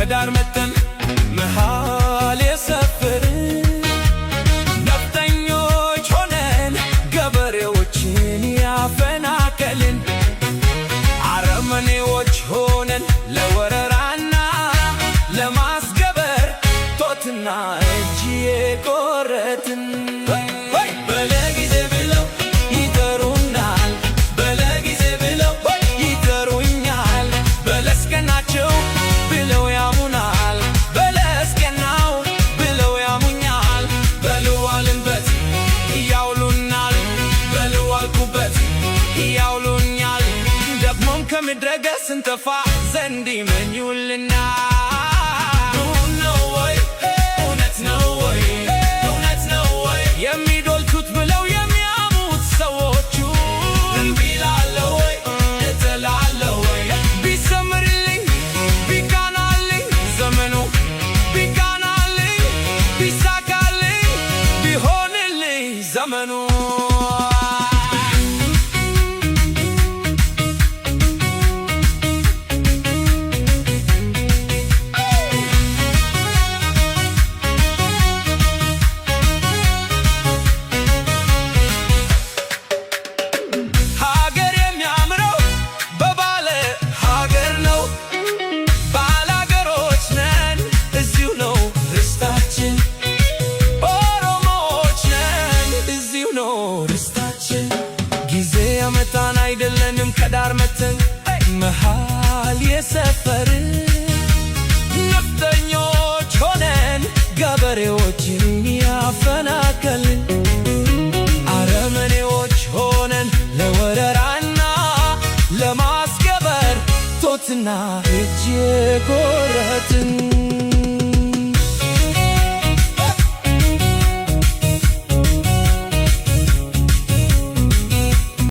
ከዳር መተን መሃል የሰፈርን ነፍጠኞች ሆነን ገበሬዎችን ያፈናቀልን አረመኔዎች ሆነን ለወረራና ለማስገበር ጦትና እጅ የቆረጥን በለጊዜ ብለው ይጠሩናል፣ በለጊዜ ብለው ይጠሩኛል። በለስቀናቸው ብለው ያሙናል፣ በለስቀናው ብለው ያሙኛል። በልዋልንበት ያውሉናል፣ በልዋልኩበት ያውሉኛል። ደግሞም ከምድረገጽ እንጠፋ ዘንድ ይመኙልናል። የሚዶልቱት ብለው የሚያሙት ሰዎቹ እምቢ እላለሁ ወይ እጥላለሁ ወይ? ቢሰምርልኝ ቢቃናልኝ ዘመኑ ቢቃናልኝ ቢሳካልኝ ቢሆንልኝ ዘመኑ ጊዜ ያመጣን አይደለንም ከዳር መተን መሃል የሰፈርን ነፍጠኞች ሆነን ገበሬዎችን ያፈናቀልን አረመኔዎች ሆነን ለወረራና ለማስገበር ጦትና እጅ የቆረጥን